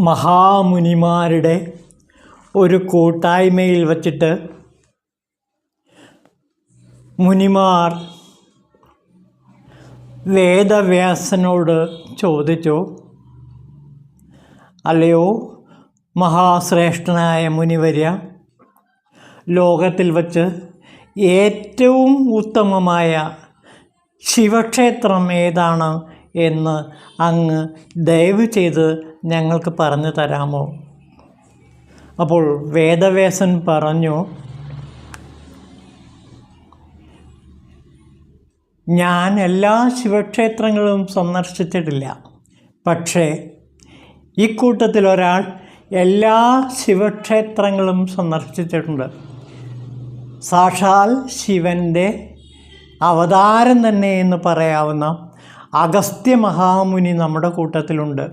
മഹാമുനിമാരുടെ ഒരു കൂട്ടായ്മയിൽ വച്ചിട്ട് മുനിമാർ വേദവ്യാസനോട് ചോദിച്ചു, അല്ലയോ മഹാശ്രേഷ്ഠനായ മുനിവര്യ, ലോകത്തിൽ വച്ച് ഏറ്റവും ഉത്തമമായ ശിവക്ഷേത്രം ഏതാണ് എന്ന് അങ്ങ് ദയവ് ചെയ്ത് ഞങ്ങൾക്ക് പറഞ്ഞു തരാമോ? അപ്പോൾ വേദവ്യാസൻ പറഞ്ഞു, ഞാൻ എല്ലാ ശിവക്ഷേത്രങ്ങളും സന്ദർശിച്ചിട്ടില്ല. പക്ഷേ ഇക്കൂട്ടത്തിൽ ഒരാൾ എല്ലാ ശിവക്ഷേത്രങ്ങളും സന്ദർശിച്ചിട്ടുണ്ട്. സാക്ഷാൽ ശിവൻ്റെ അവതാരം തന്നെ എന്ന് പറയാവുന്ന അഗസ്ത്യ മഹാമുനി നമ്മുടെ കൂട്ടത്തിലുണ്ട്.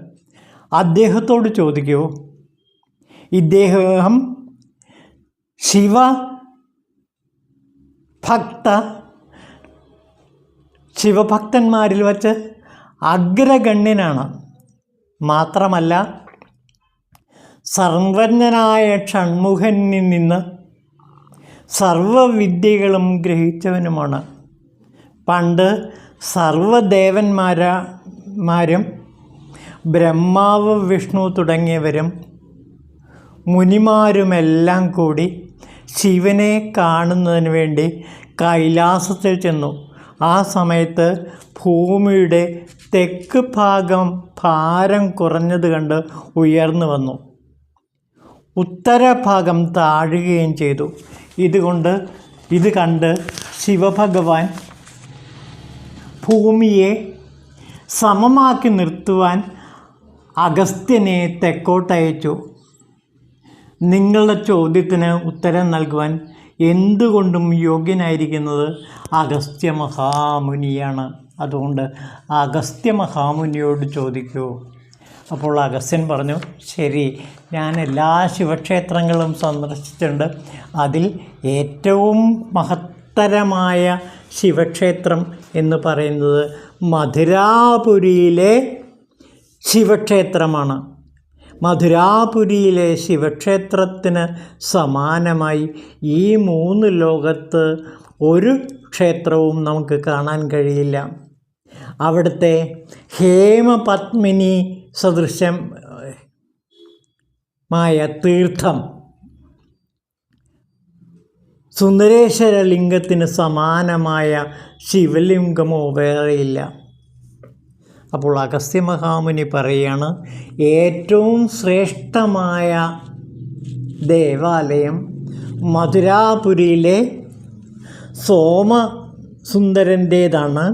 അദ്ദേഹത്തോട് ചോദിക്കൂ, ഇദ്ദേഹം ശിവഭക്തന്മാരിൽ വച്ച് അഗ്രഗണ്യനാണ്. മാത്രമല്ല സർവജ്ഞനായ ഷൺമുഖനിൽ നിന്ന് സർവവിദ്യകളും ഗ്രഹിച്ചവനുമാണ്. പണ്ട് സർവദേവന്മാരും ബ്രഹ്മാവ്, വിഷ്ണു തുടങ്ങിയവരും മുനിമാരുമെല്ലാം കൂടി ശിവനെ കാണുന്നതിന് വേണ്ടി കൈലാസത്തിൽ ചെന്നു. ആ സമയത്ത് ഭൂമിയുടെ തെക്ക് ഭാഗം ഭാരം കുറഞ്ഞത് കണ്ട് ഉയർന്നു വന്നു, ഉത്തരഭാഗം താഴുകയും ചെയ്തു. ഇത് കണ്ട് ശിവഭഗവാൻ ഭൂമിയെ സമമാക്കി നിർത്തുവാൻ അഗസ്ത്യനെ തെക്കോട്ടയച്ചു. നിങ്ങളുടെ ചോദ്യത്തിന് ഉത്തരം നൽകുവാൻ എന്തുകൊണ്ടും യോഗ്യനായിരിക്കുന്നത് അഗസ്ത്യ മഹാമുനിയാണ്. അതുകൊണ്ട് അഗസ്ത്യ മഹാമുനിയോട് ചോദിക്കൂ. അപ്പോൾ അഗസ്ത്യൻ പറഞ്ഞു, ശരി, ഞാൻ എല്ലാ ശിവക്ഷേത്രങ്ങളും സന്ദർശിച്ചിട്ടുണ്ട്. അതിൽ ഏറ്റവും മഹത്തരമായ ശിവക്ഷേത്രം എന്ന് പറയുന്നത് മധുരാപുരിയിലെ ശിവക്ഷേത്രമാണ്. മധുരാപുരിയിലെ ശിവക്ഷേത്രത്തിന് സമാനമായി ഈ 3 ലോകത്ത് ഒരു ക്ഷേത്രവും നമുക്ക് കാണാൻ കഴിയില്ല. അവിടുത്തെ ഹേമപത്മിനി സദൃശമായ തീർത്ഥം, സുന്ദരേശ്വര ലിംഗത്തിന് സമാനമായ ശിവലിംഗമോ വേറെയില്ല. അപ്പോൾ അഗസ്ത്യ മഹാമുനി പറയുകയാണ്, ഏറ്റവും ശ്രേഷ്ഠമായ ദേവാലയം മധുരാപുരിയിലെ സോമസുന്ദരൻ്റേതാണ്.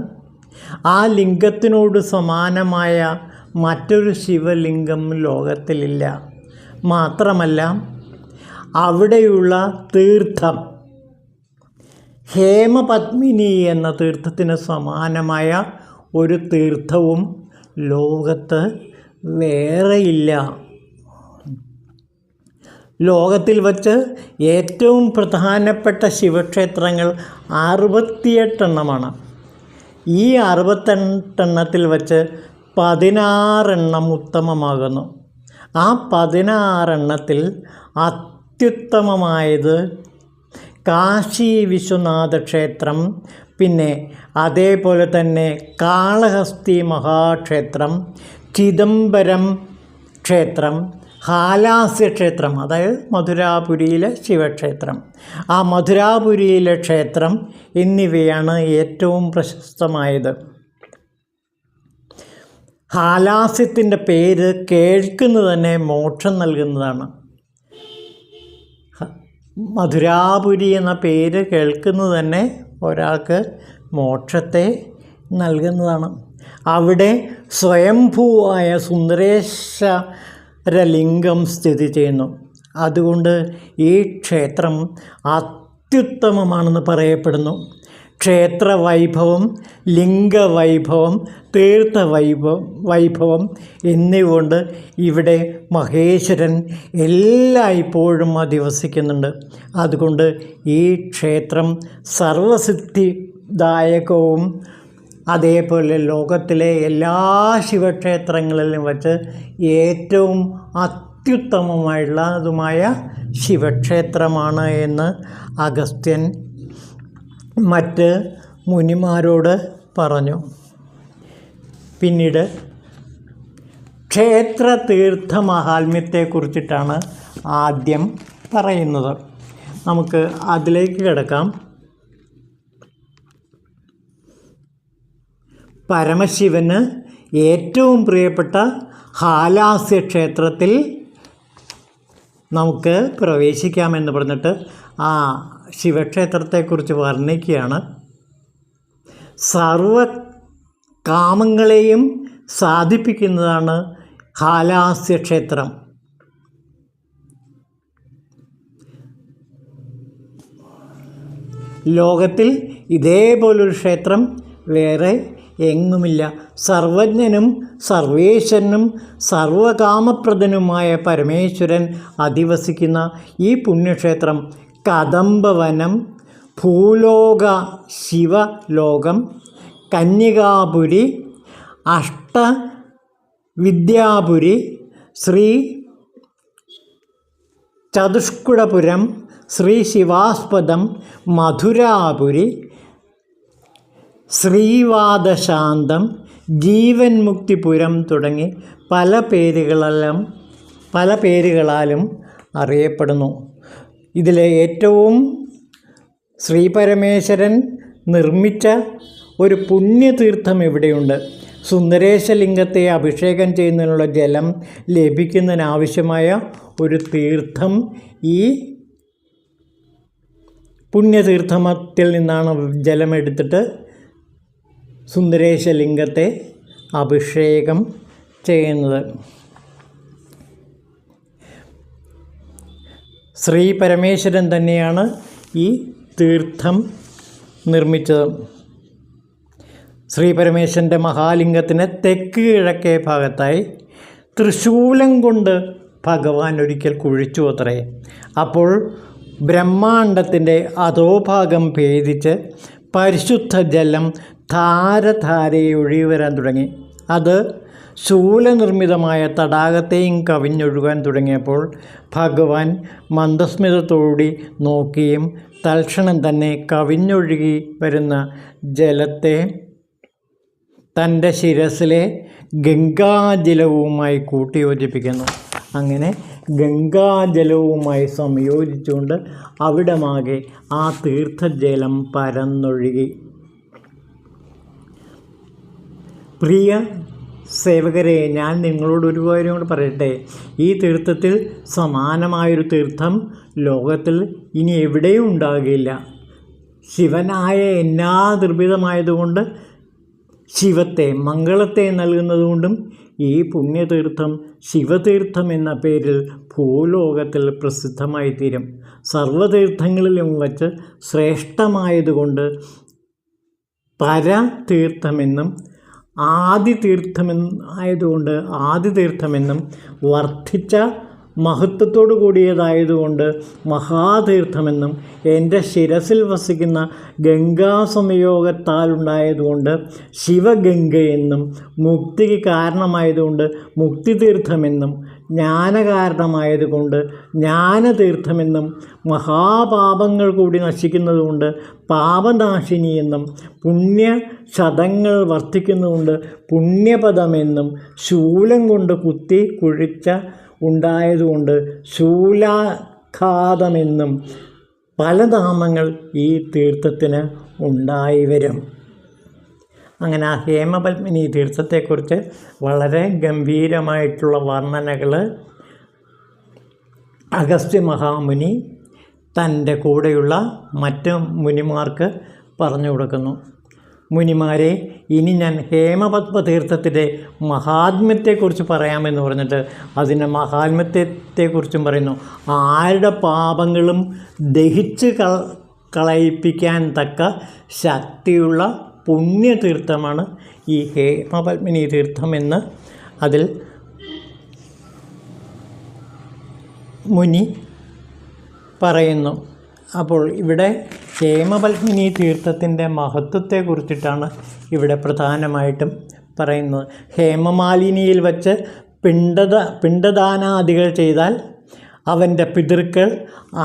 ആ ലിംഗത്തിനോട് സമാനമായ മറ്റൊരു ശിവലിംഗം ലോകത്തിലില്ല. മാത്രമല്ല അവിടെയുള്ള തീർത്ഥം ഹേമപത്മിനി എന്ന തീർത്ഥത്തിന് സമാനമായ ഒരു തീർത്ഥവും ലോകത്ത് വേറെയില്ല. ലോകത്തിൽ വച്ച് ഏറ്റവും പ്രധാനപ്പെട്ട ശിവക്ഷേത്രങ്ങൾ 68 എണ്ണമാണ്. ഈ 68 എണ്ണത്തിൽ വച്ച് 16 എണ്ണം ഉത്തമമാകുന്നു. ആ 16 എണ്ണത്തിൽ അത്യുത്തമമായത് കാശി വിശ്വനാഥ ക്ഷേത്രം, പിന്നെ അതേപോലെ തന്നെ കാളഹസ്തി മഹാക്ഷേത്രം, ചിദംബരം ക്ഷേത്രം, ഹാലാസ്യ ക്ഷേത്രം, അതായത് മധുരാപുരിയിലെ ശിവക്ഷേത്രം, ആ മധുരാപുരിയിലെ ക്ഷേത്രം എന്നിവയാണ് ഏറ്റവും പ്രശസ്തമായത്. ഹാലാസ്യത്തിൻ്റെ പേര് കേൾക്കുന്നത് തന്നെ മോക്ഷം നൽകുന്നതാണ്. മധുരാപുരി എന്ന പേര് കേൾക്കുന്നത് തന്നെ ഒരാൾക്ക് മോക്ഷത്തെ നൽകുന്നതാണ്. അവിടെ സ്വയംഭൂവായ സുന്ദരേശ്വരലിംഗം സ്ഥിതി ചെയ്യുന്നു. അതുകൊണ്ട് ഈ ക്ഷേത്രം അത്യുത്തമമാണെന്ന് പറയപ്പെടുന്നു. ക്ഷേത്രവൈഭവം, ലിംഗവൈഭവം, തീർത്ഥവൈഭവം എന്നിവ കൊണ്ട് ഇവിടെ മഹേശ്വരൻ എല്ലായ്പ്പോഴും അധിവസിക്കുന്നുണ്ട്. അതുകൊണ്ട് ഈ ക്ഷേത്രം സർവസിദ്ധിദായകവും അതേപോലെ ലോകത്തിലെ എല്ലാ ശിവക്ഷേത്രങ്ങളിലും വച്ച് ഏറ്റവും അത്യുത്തമമായിട്ടുള്ളതുമായ ശിവക്ഷേത്രമാണ് എന്ന് അഗസ്ത്യൻ മറ്റ് മുനിമാരോട് പറഞ്ഞു. പിന്നീട് ക്ഷേത്ര തീർത്ഥ മഹാത്മ്യത്തെക്കുറിച്ചിട്ടാണ് ആദ്യം പറയുന്നത്. നമുക്ക് അതിലേക്ക് കിടക്കാം. പരമശിവന് ഏറ്റവും പ്രിയപ്പെട്ട ഹാലാസ്യ ക്ഷേത്രത്തിൽ നമുക്ക് പ്രവേശിക്കാമെന്ന് പറഞ്ഞിട്ട് ആ ശിവക്ഷേത്രത്തെക്കുറിച്ച് വർണ്ണിക്കുകയാണ്. സർവ കാമങ്ങളെയും സാധിപ്പിക്കുന്നതാണ് ഹാലാസ്യ ക്ഷേത്രം. ലോകത്തിൽ ഇതേപോലൊരു ക്ഷേത്രം വേറെ എങ്ങുമില്ല. സർവജ്ഞനും സർവേശ്വരനും സർവകാമപ്രദനുമായ പരമേശ്വരൻ അധിവസിക്കുന്ന ഈ പുണ്യക്ഷേത്രം കദംബവനം, ഭൂലോക ശിവലോകം, കന്യകാപുരി, അഷ്ടവിദ്യാപുരി, ശ്രീ ചതുഷ്കുടപുരം, ശ്രീ ശിവാസ്പദം, മധുരാപുരി, ശ്രീവാദശാന്തം, ജീവൻ മുക്തിപുരം തുടങ്ങി പല പേരുകളാലും അറിയപ്പെടുന്നു. ഇതിലെ ഏറ്റവും ശ്രീപരമേശ്വരൻ നിർമ്മിച്ച ഒരു പുണ്യതീർത്ഥം ഇവിടെയുണ്ട്. സുന്ദരേശലിംഗത്തെ അഭിഷേകം ചെയ്യുന്നതിനുള്ള ജലം ലഭിക്കുന്നതിനാവശ്യമായ ഒരു തീർത്ഥം ഈ പുണ്യതീർത്ഥത്തിൽ നിന്നാണ് ജലമെടുത്തിട്ട് സുന്ദരേശലിംഗത്തെ അഭിഷേകം ചെയ്യുന്നത്. ശ്രീ പരമേശ്വരൻ തന്നെയാണ് ഈ തീർത്ഥം നിർമ്മിച്ചത്. ശ്രീ പരമേശ്വരൻ്റെ മഹാലിംഗത്തിന് തെക്ക് കിഴക്കേ ഭാഗത്തായി തൃശൂലം കൊണ്ട് ഭഗവാൻ ഒരിക്കൽ കുഴിച്ചു അത്രേ. അപ്പോൾ ബ്രഹ്മാണ്ടത്തിൻ്റെ അധോഭാഗം ഭേദിച്ച് പരിശുദ്ധ ജലം ധാരധാരയെ ഒഴുകി വരാൻ തുടങ്ങി. അത് ശൂലനിർമ്മിതമായ തടാകത്തെയും കവിഞ്ഞൊഴുകാൻ തുടങ്ങിയപ്പോൾ ഭഗവാൻ മന്ദസ്മിതത്തോടി നോക്കിയും തൽക്ഷണം തന്നെ കവിഞ്ഞൊഴുകി വരുന്ന ജലത്തെ തൻ്റെ ശിരസിലെ ഗംഗാജലവുമായി കൂട്ടിയോജിപ്പിക്കുന്നു. അങ്ങനെ ഗംഗാജലവുമായി സംയോജിച്ചുകൊണ്ട് അവിടമാകെ ആ തീർത്ഥജലം പരന്നൊഴുകി. പ്രിയ സേവകരെ, ഞാൻ നിങ്ങളോട് ഒരു കാര്യം കൂടെ പറയട്ടെ. ഈ തീർത്ഥത്തിൽ സമാനമായൊരു തീർത്ഥം ലോകത്തിൽ ഇനി എവിടെയും ഉണ്ടാകില്ല. ശിവനായ എന്നാ നിർമ്മിതമായതുകൊണ്ട് ശിവത്തെ മംഗളത്തെ നൽകുന്നതുകൊണ്ടും ഈ പുണ്യതീർത്ഥം ശിവതീർത്ഥം എന്ന പേരിൽ ഭൂലോകത്തിൽ പ്രസിദ്ധമായി തീരും. സർവ്വതീർത്ഥങ്ങളിലും വച്ച് ശ്രേഷ്ഠമായതുകൊണ്ട് പരതീർത്ഥമെന്നും ആദിതീർത്ഥമായതുകൊണ്ട് ആദിതീർത്ഥമെന്നും വർദ്ധിച്ച മഹത്വത്തോടു കൂടിയതായതുകൊണ്ട് മഹാതീർത്ഥമെന്നും എൻ്റെ ശിരസിൽ വസിക്കുന്ന ഗംഗാസംയോഗത്താലുണ്ടായതുകൊണ്ട് ശിവഗംഗയെന്നും മുക്തിക്ക് കാരണമായതുകൊണ്ട് മുക്തിതീർത്ഥമെന്നും ജ്ഞാനകാരണമായതുകൊണ്ട് ജ്ഞാനതീർത്ഥമെന്നും മഹാപാപങ്ങൾ കൂടി നശിക്കുന്നതുകൊണ്ട് പാപനാശിനിയെന്നും പുണ്യശതങ്ങൾ വർദ്ധിക്കുന്നതുകൊണ്ട് പുണ്യപദമെന്നും ശൂലം കൊണ്ട് കുത്തി കുഴിച്ച ഉണ്ടായതുകൊണ്ട് ശൂലാഘാതമെന്നും പല നാമങ്ങൾ ഈ തീർത്ഥത്തിന് ഉണ്ടായി വരും. അങ്ങനെ ആ ഹേമപത്മിനി തീർത്ഥത്തെക്കുറിച്ച് വളരെ ഗംഭീരമായിട്ടുള്ള വർണ്ണനകൾ അഗസ്ത്യ മഹാമുനി തൻ്റെ കൂടെയുള്ള മറ്റ് മുനിമാർക്ക് പറഞ്ഞു കൊടുക്കുന്നു. മുനിമാരെ, ഇനി ഞാൻ ഹേമപത്മതീർത്ഥത്തിൻ്റെ മഹാത്മ്യത്തെക്കുറിച്ച് പറയാമെന്ന് പറഞ്ഞിട്ട് അതിൻ്റെ മഹാത്മ്യത്തെക്കുറിച്ചും പറയുന്നു. ആരുടെ പാപങ്ങളും ദഹിച്ച് കളയിപ്പിക്കാൻ തക്ക ശക്തിയുള്ള പുണ്യതീർത്ഥമാണ് ഈ ഹേമപത്മിനി തീർത്ഥമെന്ന് അതിൽ മുനി പറയുന്നു. അപ്പോൾ ഇവിടെ ഹേമപത്മിനി തീർത്ഥത്തിൻ്റെ മഹത്വത്തെക്കുറിച്ചിട്ടാണ് ഇവിടെ പ്രധാനമായിട്ടും പറയുന്നത്. ഹേമമാലിനിയിൽ വച്ച് പിണ്ടദാനാദികൾ ചെയ്താൽ അവൻ്റെ പിതൃക്കൾ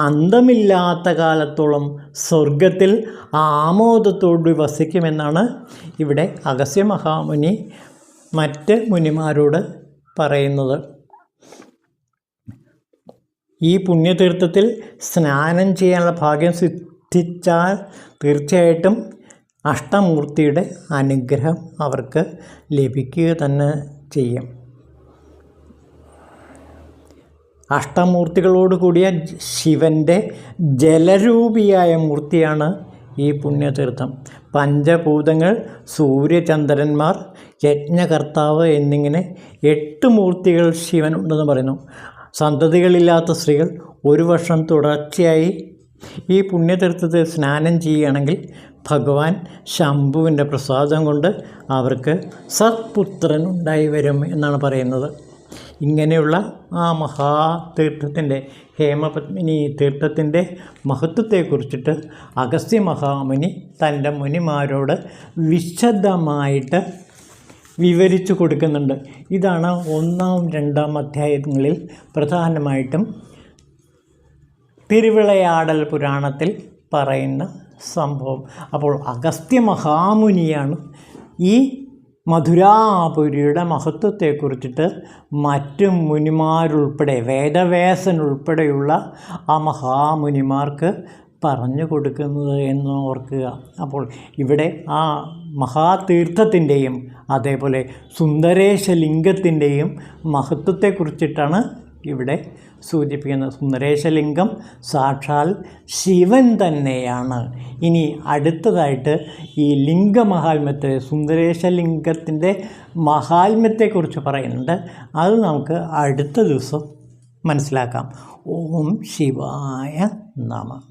അന്തമില്ലാത്ത കാലത്തോളം സ്വർഗത്തിൽ ആമോദത്തോടെ വസിക്കുമെന്നാണ് ഇവിടെ അഗസ്ത്യ മഹാമുനി മറ്റ് മുനിമാരോട് പറയുന്നത്. ഈ പുണ്യതീർത്ഥത്തിൽ സ്നാനം ചെയ്യാനുള്ള ഭാഗ്യം സിദ്ധിച്ചാൽ തീർച്ചയായിട്ടും അഷ്ടമൂർത്തിയുടെ അനുഗ്രഹം അവർക്ക് ലഭിക്കുക തന്നെ ചെയ്യും. അഷ്ടമൂർത്തികളോട് കൂടിയ ശിവൻ്റെ ജലരൂപിയായ മൂർത്തിയാണ് ഈ പുണ്യതീർത്ഥം. പഞ്ചഭൂതങ്ങൾ, സൂര്യചന്ദ്രന്മാർ, യജ്ഞകർത്താവ് എന്നിങ്ങനെ 8 മൂർത്തികൾ ശിവനുണ്ടെന്ന് പറയുന്നു. സന്തതികളില്ലാത്ത സ്ത്രീകൾ 1 വർഷം തുടർച്ചയായി ഈ പുണ്യതീർത്ഥത്തിൽ സ്നാനം ചെയ്യുകയാണെങ്കിൽ ഭഗവാൻ ശംഭുവിൻ്റെ പ്രസാദം കൊണ്ട് അവർക്ക് സത്പുത്രൻ ഉണ്ടായി വരും എന്നാണ് പറയുന്നത്. ഇങ്ങനെയുള്ള ആ മഹാതീർത്ഥത്തിൻ്റെ, ഹേമപത്മിനി തീർത്ഥത്തിൻ്റെ മഹത്വത്തെക്കുറിച്ചിട്ട് അഗസ്ത്യ മഹാമുനി തൻ്റെ മുനിമാരോട് വിശദമായിട്ട് വിവരിച്ചു കൊടുക്കുന്നുണ്ട്. ഇതാണ് 1-ാം 2-ാം അധ്യായങ്ങളിൽ പ്രധാനമായിട്ടും തിരുവിളയാടൽ പുരാണത്തിൽ പറയുന്ന സംഭവം. അപ്പോൾ അഗസ്ത്യ മഹാമുനിയാണ് ഈ മധുരാപുരിയുടെ മഹത്വത്തെക്കുറിച്ചിട്ട് മറ്റു മുനിമാരുൾപ്പെടെ, വേദവ്യാസൻ ഉൾപ്പെടെയുള്ള ആ മഹാമുനിമാർക്ക് പറഞ്ഞു കൊടുക്കുന്നത് എന്ന് ഓർക്കുക. അപ്പോൾ ഇവിടെ ആ മഹാതീർത്ഥത്തിൻ്റെയും അതേപോലെ സുന്ദരേശലിംഗത്തിൻ്റെയും മഹത്വത്തെക്കുറിച്ചിട്ടാണ് ഇവിടെ സൂചിപ്പിക്കുന്നത്. സുന്ദരേശലിംഗം സാക്ഷാൽ ശിവൻ തന്നെയാണ്. ഇനി അടുത്തതായിട്ട് ഈ ലിംഗമഹാത്മ്യത്തെ, സുന്ദരേശലിംഗത്തിൻ്റെ മഹാത്മ്യത്തെക്കുറിച്ച് പറയുന്നുണ്ട്. അത് നമുക്ക് അടുത്ത ദിവസം മനസ്സിലാക്കാം. ഓം ശിവായ നമഃ.